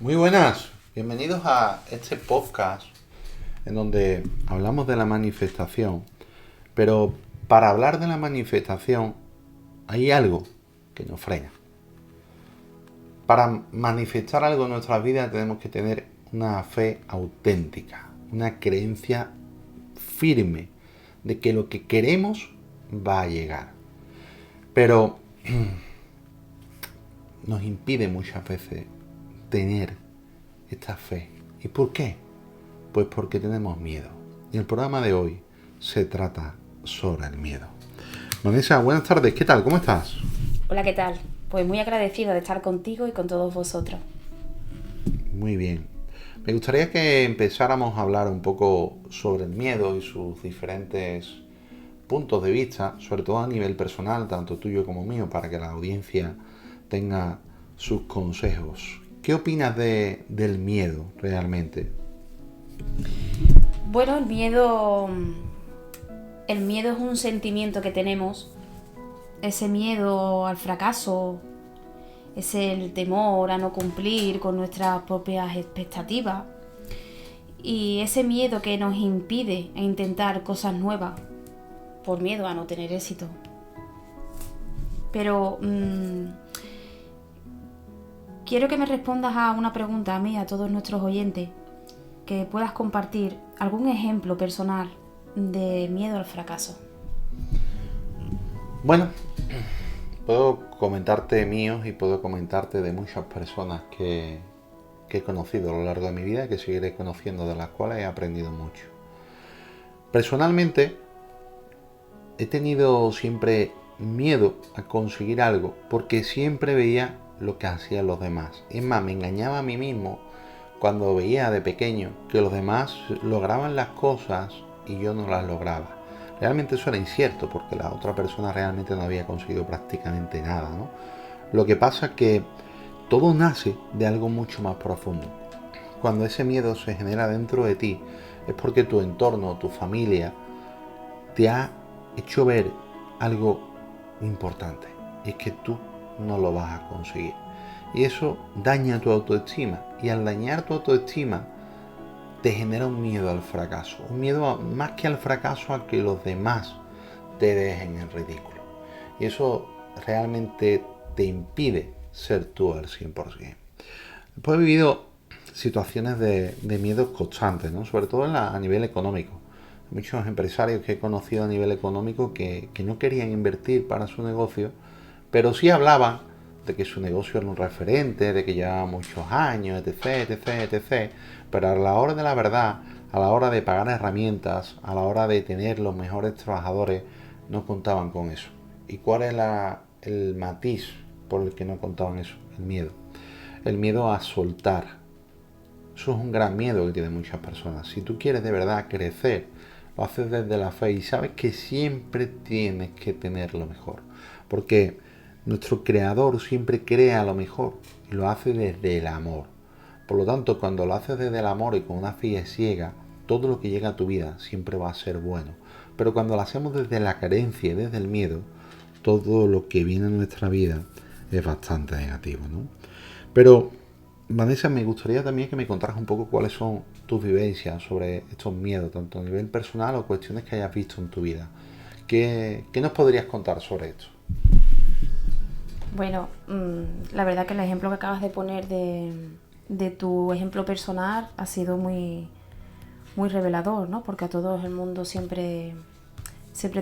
Muy buenas, bienvenidos a este podcast en donde hablamos de la manifestación, pero para hablar de la manifestación hay algo que nos frena. Para manifestar algo en nuestras vidas tenemos que tener una fe auténtica, una creencia firme de que lo que queremos va a llegar. Pero nos impide muchas veces tener esta fe. ¿Y por qué? Pues porque tenemos miedo. Y el programa de hoy se trata sobre el miedo. Vanessa, buenas tardes. ¿Qué tal? ¿Cómo estás? Hola, ¿qué tal? Pues muy agradecida de estar contigo y con todos vosotros. Muy bien. Me gustaría que empezáramos a hablar un poco sobre el miedo y sus diferentes puntos de vista, sobre todo a nivel personal, tanto tuyo como mío, para que la audiencia tenga sus consejos. ¿Qué opinas del miedo realmente? Bueno, el miedo es un sentimiento que tenemos. Ese miedo al fracaso, es el temor a no cumplir con nuestras propias expectativas. Y ese miedo que nos impide intentar cosas nuevas por miedo a no tener éxito. Pero quiero que me respondas a una pregunta a mí, a todos nuestros oyentes, que puedas compartir algún ejemplo personal de miedo al fracaso. Bueno, puedo comentarte míos y puedo comentarte de muchas personas que he conocido a lo largo de mi vida y que seguiré conociendo, de las cuales he aprendido mucho. Personalmente, he tenido siempre miedo a conseguir algo porque siempre veía lo que hacían los demás. Es más, me engañaba a mí mismo cuando veía de pequeño que los demás lograban las cosas y yo no las lograba. Realmente eso era incierto porque la otra persona realmente no había conseguido prácticamente nada, ¿no? Lo que pasa es que todo nace de algo mucho más profundo. Cuando ese miedo se genera dentro de ti es porque tu entorno, tu familia, te ha hecho ver algo importante. Y es que tú no lo vas a conseguir. Y eso daña tu autoestima. Y al dañar tu autoestima, te genera un miedo al fracaso. Un miedo más que al fracaso, a que los demás te dejen en ridículo. Y eso realmente te impide ser tú al 100%. Después he vivido situaciones de miedos constantes, ¿no? Sobre todo a nivel económico. Muchos empresarios que he conocido a nivel económico que no querían invertir para su negocio, pero sí hablaban de que su negocio era un referente, de que llevaba muchos años, etc, etc, etc. Pero a la hora de la verdad, a la hora de pagar herramientas, a la hora de tener los mejores trabajadores, no contaban con eso. ¿Y cuál es el matiz por el que no contaban eso? El miedo. El miedo a soltar. Eso es un gran miedo que tienen muchas personas. Si tú quieres de verdad crecer, lo haces desde la fe y sabes que siempre tienes que tener lo mejor. Porque nuestro creador siempre crea lo mejor y lo hace desde el amor. Por lo tanto, cuando lo haces desde el amor y con una fe ciega, todo lo que llega a tu vida siempre va a ser bueno. Pero cuando lo hacemos desde la carencia y desde el miedo, todo lo que viene a nuestra vida es bastante negativo, ¿no? Pero Vanessa, me gustaría también que me contaras un poco cuáles son tus vivencias sobre estos miedos, tanto a nivel personal o cuestiones que hayas visto en tu vida. ¿Qué nos podrías contar sobre esto? Bueno, la verdad que el ejemplo que acabas de poner de tu ejemplo personal ha sido muy, muy revelador, ¿no? Porque a todo el mundo siempre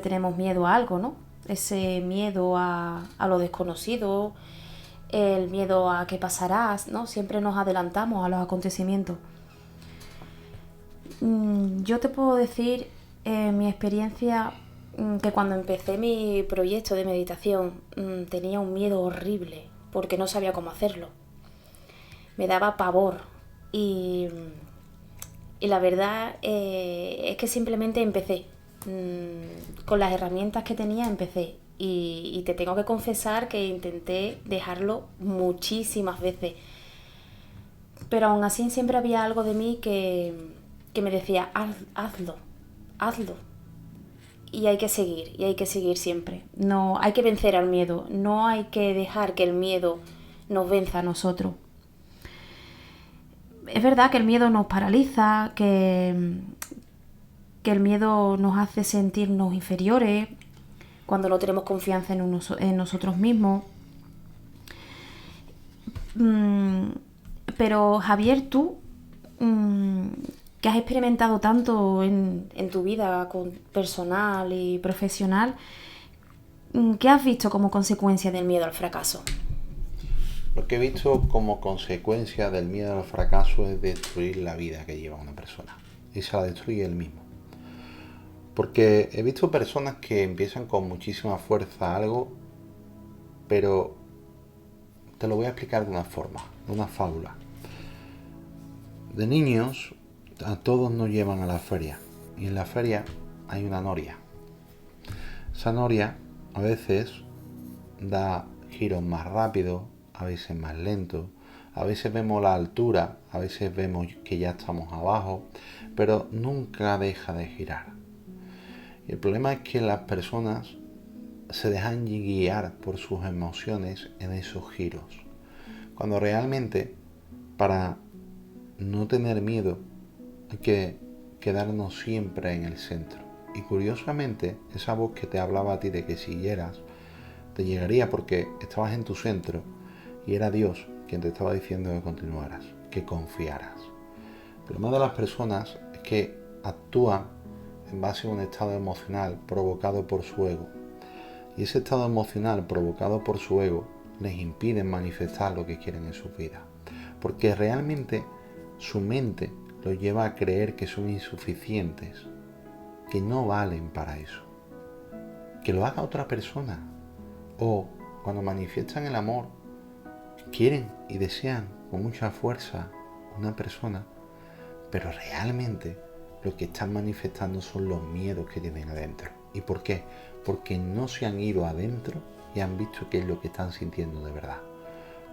tenemos miedo a algo, ¿no? Ese miedo a lo desconocido, el miedo a qué pasará, ¿no? Siempre nos adelantamos a los acontecimientos. Yo te puedo decir mi experiencia, que cuando empecé mi proyecto de meditación tenía un miedo horrible porque no sabía cómo hacerlo. Me daba pavor y, y la verdad es que simplemente empecé. Con las herramientas que tenía empecé y te tengo que confesar que intenté dejarlo muchísimas veces, pero aún así siempre había algo de mí que me decía, hazlo, hazlo. Y hay que seguir siempre. No hay que vencer al miedo, no hay que dejar que el miedo nos venza a nosotros. es verdad que el miedo nos paraliza, que el miedo nos hace sentirnos inferiores cuando no tenemos confianza en nosotros mismos. Pero Javier, tú, que has experimentado tanto en tu vida personal y profesional, ¿qué has visto como consecuencia del miedo al fracaso? Lo que he visto como consecuencia del miedo al fracaso es destruir la vida que lleva una persona. Y se la destruye él mismo. Porque he visto personas que empiezan con muchísima fuerza algo, pero te lo voy a explicar de una forma, de una fábula. De niños, a todos nos llevan a la feria. Y en la feria hay una noria. Esa noria a veces da giros más rápidos, a veces más lentos, a veces vemos la altura, a veces vemos que ya estamos abajo, pero nunca deja de girar. Y el problema es que las personas se dejan guiar por sus emociones en esos giros, cuando realmente para no tener miedo hay que quedarnos siempre en el centro. Y curiosamente, esa voz que te hablaba a ti de que siguieras, te llegaría porque estabas en tu centro y era Dios quien te estaba diciendo que continuaras, que confiaras. El problema de las personas es que actúan en base a un estado emocional provocado por su ego. Y ese estado emocional provocado por su ego les impide manifestar lo que quieren en su vida. Porque realmente su mente los lleva a creer que son insuficientes, que no valen para eso. Que lo haga otra persona. O cuando manifiestan el amor, quieren y desean con mucha fuerza una persona, pero realmente lo que están manifestando son los miedos que tienen adentro. ¿Y por qué? Porque no se han ido adentro y han visto qué es lo que están sintiendo de verdad.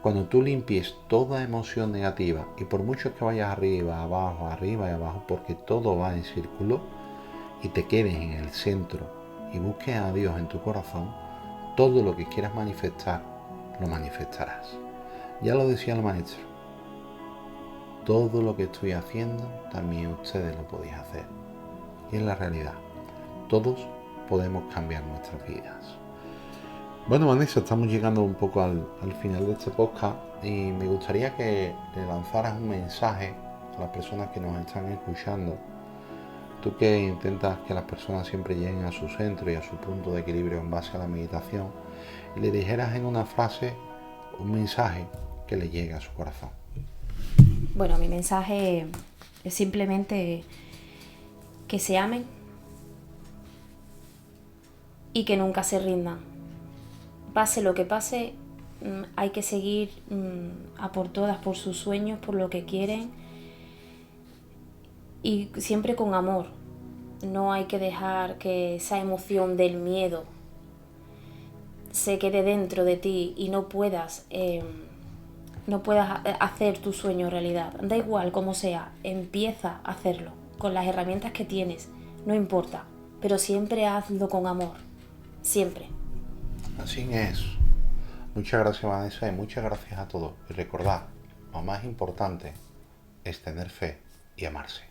Cuando tú limpies toda emoción negativa, y por mucho que vayas arriba y abajo, porque todo va en círculo, y te quedes en el centro y busques a Dios en tu corazón, todo lo que quieras manifestar, lo manifestarás. Ya lo decía el maestro, todo lo que estoy haciendo, también ustedes lo podéis hacer. Y es la realidad, todos podemos cambiar nuestras vidas. Bueno, Vanessa, estamos llegando un poco al final de este podcast y me gustaría que le lanzaras un mensaje a las personas que nos están escuchando. Tú que intentas que las personas siempre lleguen a su centro y a su punto de equilibrio en base a la meditación, y le dijeras en una frase un mensaje que le llegue a su corazón. Bueno, mi mensaje es simplemente que se amen y que nunca se rindan. Pase lo que pase, hay que seguir a por todas, por sus sueños, por lo que quieren, y siempre con amor. No hay que dejar que esa emoción del miedo se quede dentro de ti y no puedas hacer tu sueño realidad. Da igual cómo sea, empieza a hacerlo con las herramientas que tienes, no importa, pero siempre hazlo con amor, siempre. Así es. Muchas gracias, Vanessa, y muchas gracias a todos. Y recordad, lo más importante es tener fe y amarse.